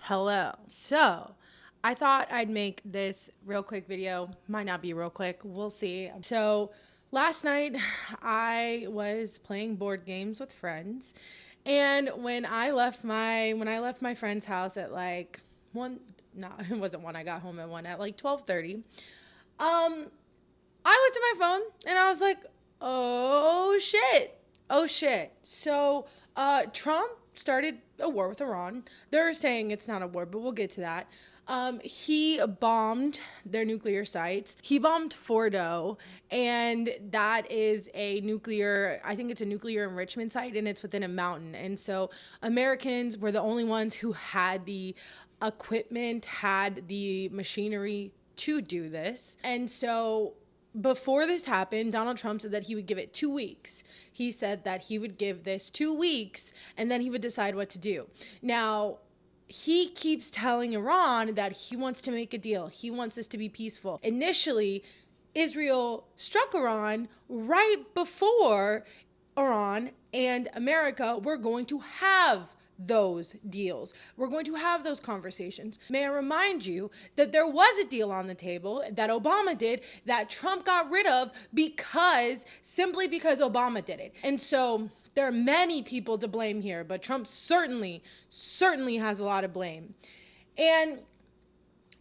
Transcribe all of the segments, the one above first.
Hello. So, I thought I'd make this real quick video. Might not be real quick. We'll see. So, last night I was playing board games with friends, and when I left my friend's house at like 1, no, it wasn't 1. I got home at 1 at like 12:30. Um I looked at my phone and I was like, "Oh shit. Oh shit." So, Trump started a war with Iran. They're saying it's not a war, but we'll get to that. He bombed their nuclear sites. He bombed Fordo, and that is I think it's a nuclear enrichment site, and it's within a mountain. And so Americans were the only ones who had the equipment, had the machinery to do this. And so before this happened, Donald Trump said that he would give it 2 weeks. He said that he would give this 2 weeks and then he would decide what to do. Now, he keeps telling Iran that he wants to make a deal. He wants this to be peaceful. Initially, Israel struck Iran right before Iran and America were going to have those deals. We're going to have those conversations. May I remind you that there was a deal on the table that Obama did that Trump got rid of simply because Obama did it. And so there are many people to blame here, but Trump certainly has a lot of blame. And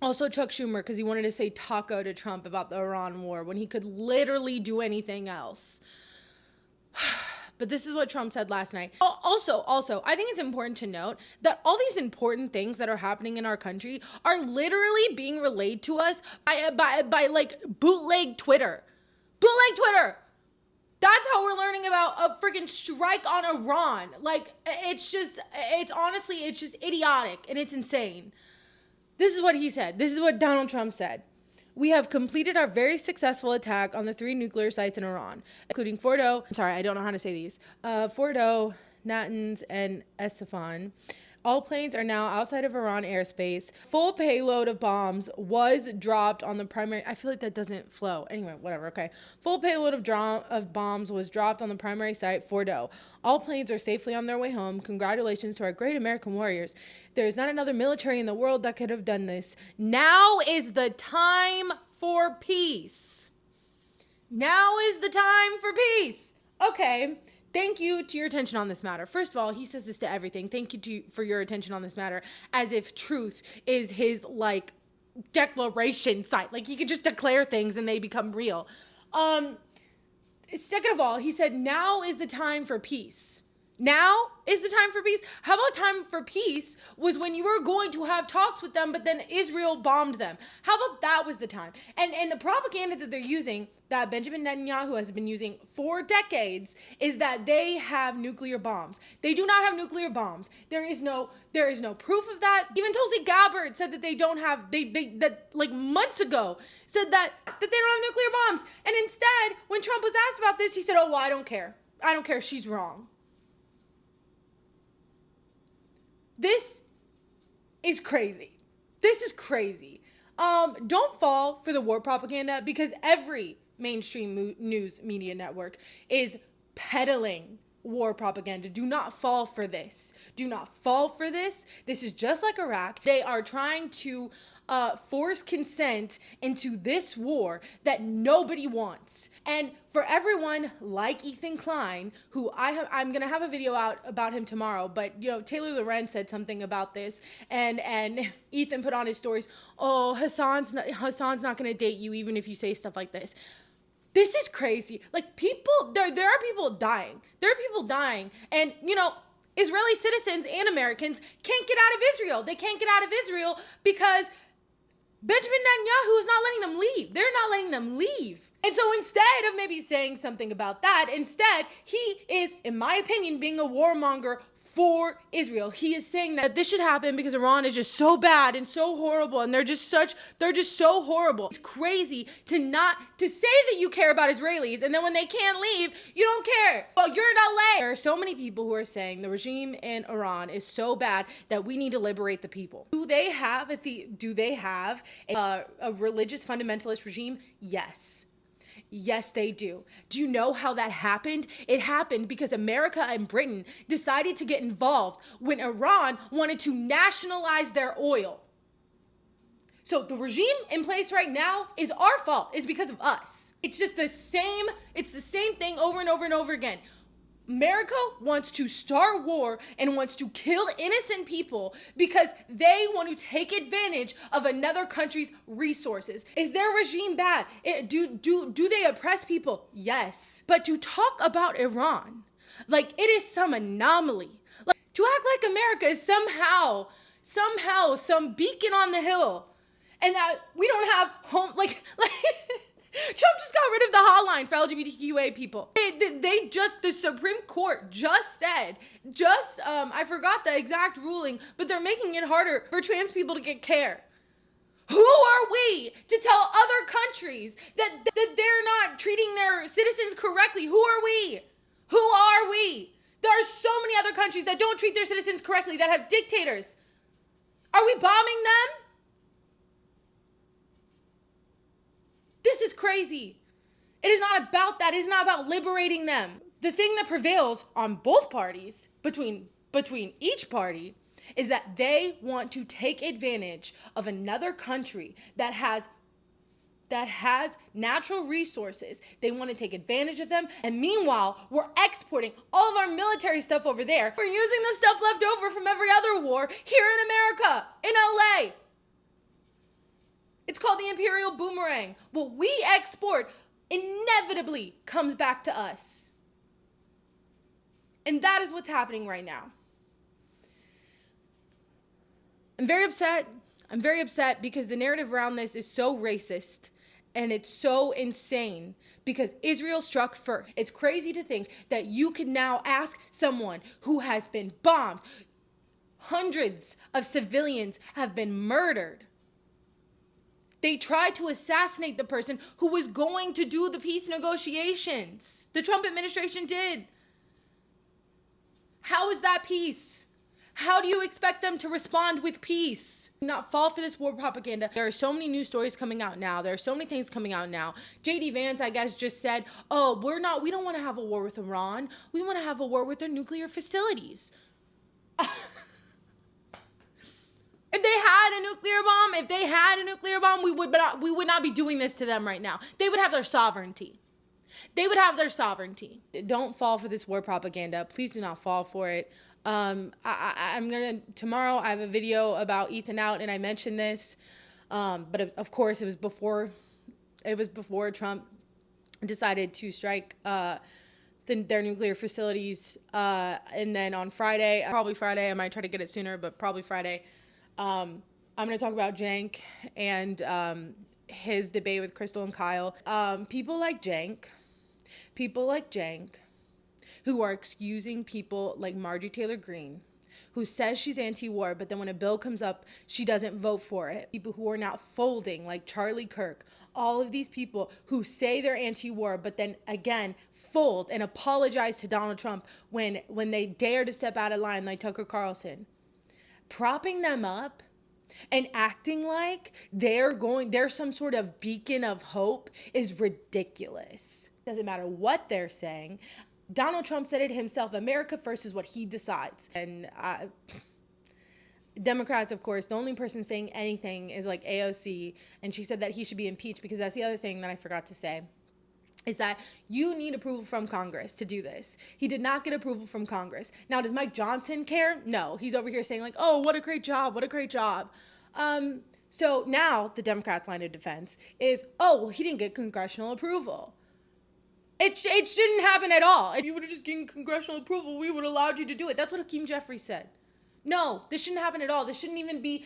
also Chuck Schumer, because he wanted to say taco to Trump about the Iran war when he could literally do anything else. But this is what Trump said last night. Also, I think it's important to note that all these important things that are happening in our country are literally being relayed to us by like bootleg Twitter. Bootleg Twitter. That's how we're learning about a freaking strike on Iran. Like, it's just idiotic and it's insane. This is what he said. This is what Donald Trump said. "We have completed our very successful attack on the 3 nuclear sites in Iran, including Fordo." I'm sorry, I don't know how to say these. Fordo, Natanz, and Esfahan. All planes are now outside of Iran airspace. Full payload of bombs was dropped on the primary. I feel like that doesn't flow. Anyway, whatever. Okay. Full payload of bombs was dropped on the primary site, Fordo. All planes are safely on their way home. Congratulations to our great American warriors. There is not another military in the world that could have done this. Now is the time for peace. Now is the time for peace. Okay. Thank you to your attention on this matter. First of all, he says this to everything. Thank you for your attention on this matter, as if truth is his like declaration site. Like he could just declare things and they become real. Second of all, he said, now is the time for peace. Now is the time for peace. How about time for peace was when you were going to have talks with them, but then Israel bombed them? How about that was the time? And the propaganda that they're using, that Benjamin Netanyahu has been using for decades, is that they have nuclear bombs. They do not have nuclear bombs. There is no proof of that. Even Tulsi Gabbard said that they don't have that like months ago said that they don't have nuclear bombs. And instead, when Trump was asked about this, he said, "Oh, well, I don't care. I don't care. She's wrong." This is crazy. This is crazy. Don't fall for the war propaganda because every mainstream news media network is peddling war propaganda. Do not fall for this. Do not fall for this. This is just like Iraq. They are trying to force consent into this war that nobody wants. And for everyone like Ethan Klein, who I'm gonna have a video out about him tomorrow, but you know, Taylor Lorenz said something about this, and Ethan put on his stories, "Oh, Hassan's not gonna date you even if you say stuff like this." This is crazy. Like people, there are people dying. There are people dying, and you know, Israeli citizens and Americans can't get out of Israel. They can't get out of Israel because Benjamin Netanyahu is not letting them leave. They're not letting them leave. And so instead of maybe saying something about that, instead, he is, in my opinion, being a warmonger for Israel. He is saying that this should happen because Iran is just so bad and so horrible, and they're just so horrible. It's crazy to say that you care about Israelis, and then when they can't leave, you don't care. Well, you're in LA. There are so many people who are saying the regime in Iran is so bad that we need to liberate the people. Do they have a religious fundamentalist regime? Yes. Yes, they do. Do you know how that happened? It happened because America and Britain decided to get involved when Iran wanted to nationalize their oil. So the regime in place right now is our fault. It's because of us. It's just it's the same thing over and over and over again. America wants to start war and wants to kill innocent people because they want to take advantage of another country's resources. Is their regime bad? Do they oppress people? Yes. But to talk about Iran like it is some anomaly, like to act like America is somehow some beacon on the hill, and that we don't have home like Trump just got rid of the hotline for LGBTQA people. The Supreme Court just said, I forgot the exact ruling, but they're making it harder for trans people to get care. Who are we to tell other countries that they're not treating their citizens correctly? Who are we? Who are we? There are so many other countries that don't treat their citizens correctly, that have dictators. Are we bombing them? This is crazy. It is not about that. It is not about liberating them. The thing that prevails on both parties, between each party, is that they want to take advantage of another country that has natural resources. They want to take advantage of them. And meanwhile, we're exporting all of our military stuff over there. We're using the stuff left over from every other war here in America, in LA. It's called the Imperial Boomerang. What we export inevitably comes back to us. And that is what's happening right now. I'm very upset. I'm very upset because the narrative around this is so racist and it's so insane because Israel struck first. It's crazy to think that you can now ask someone who has been bombed. Hundreds of civilians have been murdered. They tried to assassinate the person who was going to do the peace negotiations. The Trump administration did. How is that peace? How do you expect them to respond with peace? Not fall for this war propaganda. There are so many news stories coming out now. There are so many things coming out now. JD Vance, I guess, just said, oh, we don't want to have a war with Iran. We want to have a war with their nuclear facilities. If they had a nuclear bomb, we would not be doing this to them right now. They would have their sovereignty. Don't fall for this war propaganda. Please do not fall for it. Tomorrow I have a video about Ethan Out, and I mentioned this, but of course it was before Trump decided to strike their nuclear facilities, and then on Friday, I might try to get it sooner, but probably Friday, I'm going to talk about Cenk and his debate with Crystal and Kyle. People like Cenk, who are excusing people like Marjorie Taylor Greene, who says she's anti-war, but then when a bill comes up, she doesn't vote for it. People who are now folding, like Charlie Kirk, all of these people who say they're anti-war, but then again fold and apologize to Donald Trump when they dare to step out of line, like Tucker Carlson. Propping them up and acting like they're some sort of beacon of hope is ridiculous. Doesn't matter what they're saying. Donald Trump said it himself. America first is what he decides. And Democrats, of course, the only person saying anything is like AOC. And she said that he should be impeached because that's the other thing that I forgot to say, is that you need approval from Congress to do this. He did not get approval from Congress. Now, does Mike Johnson care? No. He's over here saying like, oh, what a great job. What a great job. So now the Democrats' line of defense is, oh, well, he didn't get congressional approval. It didn't happen at all. If you would have just given congressional approval, we would have allowed you to do it. That's what Hakeem Jeffries said. No, this shouldn't happen at all. This shouldn't even be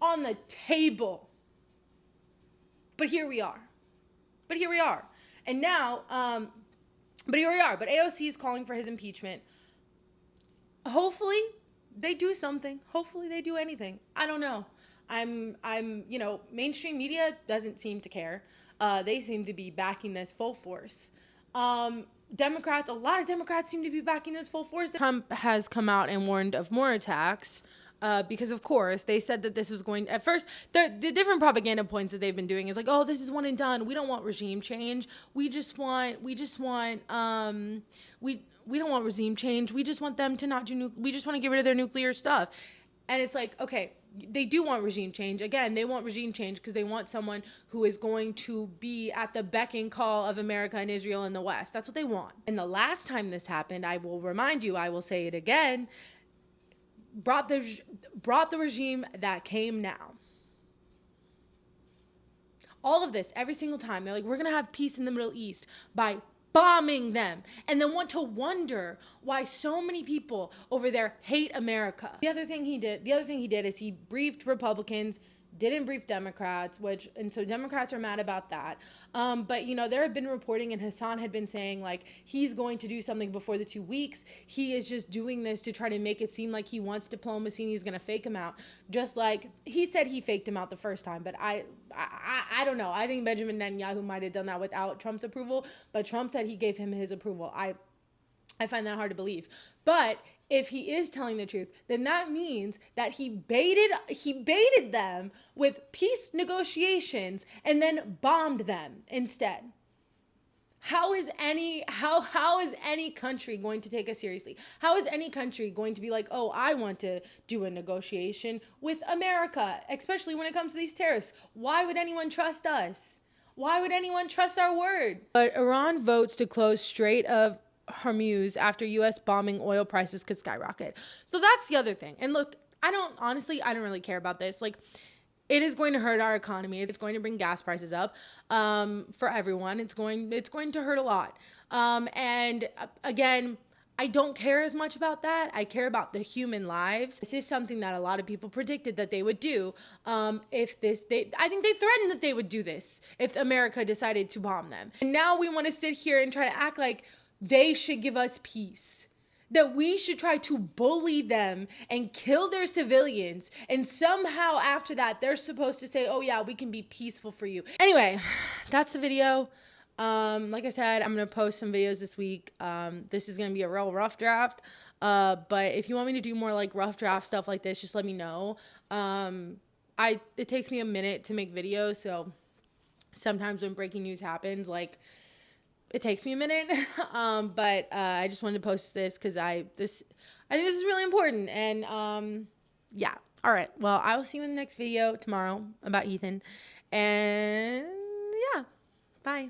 on the table. But here we are. And now, but AOC is calling for his impeachment. Hopefully they do something. Hopefully they do anything. I don't know. Mainstream media doesn't seem to care. They seem to be backing this full force. A lot of Democrats seem to be backing this full force. Trump has come out and warned of more attacks. because of course they said that this was going, at first the different propaganda points that they've been doing is like, oh, this is one and done. We don't want regime change. We don't want regime change. We just want them to not do we just want to get rid of their nuclear stuff. And it's like, okay, they do want regime change. Again, they want regime change because they want someone who is going to be at the beck and call of America and Israel in the West. That's what they want. And the last time this happened, I will remind you, I will say it again, brought the regime that came now. All of this, every single time, they're like, we're going to have peace in the Middle East by bombing them, and then want to wonder why so many people over there hate America. The other thing he did is he briefed Republicans, didn't brief Democrats, and so Democrats are mad about that. But you know, there have been reporting, and Hassan had been saying like he's going to do something before the 2 weeks. He is just doing this to try to make it seem like he wants diplomacy and he's going to fake him out, just like he said he faked him out the first time. But I don't know. I think Benjamin Netanyahu might have done that without Trump's approval, but Trump said he gave him his approval. I find that hard to believe. But if he is telling the truth, then that means that he baited them with peace negotiations and then bombed them instead. How is any country going to take us seriously? How is any country going to be like, oh, I want to do a negotiation with America, especially when it comes to these tariffs? Why would anyone trust us? Why would anyone trust our word? But Iran votes to close Strait of Hormuz after U.S. bombing oil prices could skyrocket. So that's the other thing. And look, I don't really care about this. Like, it is going to hurt our economy. It's going to bring gas prices up for everyone. It's going to hurt a lot. And again, I don't care as much about that. I care about the human lives. This is something that a lot of people predicted that they would do. I think they threatened that they would do this if America decided to bomb them. And now we want to sit here and try to act like they should give us peace, that we should try to bully them and kill their civilians. And somehow after that, they're supposed to say, oh yeah, we can be peaceful for you. Anyway, that's the video. Like I said, I'm going to post some videos this week. This is going to be a real rough draft. But if you want me to do more like rough draft stuff like this, just let me know. It takes me a minute to make videos. So sometimes when breaking news happens, like, it takes me a minute, but I just wanted to post this because I think this is really important. And yeah, all right. Well, I will see you in the next video tomorrow about Ethan. And yeah, bye.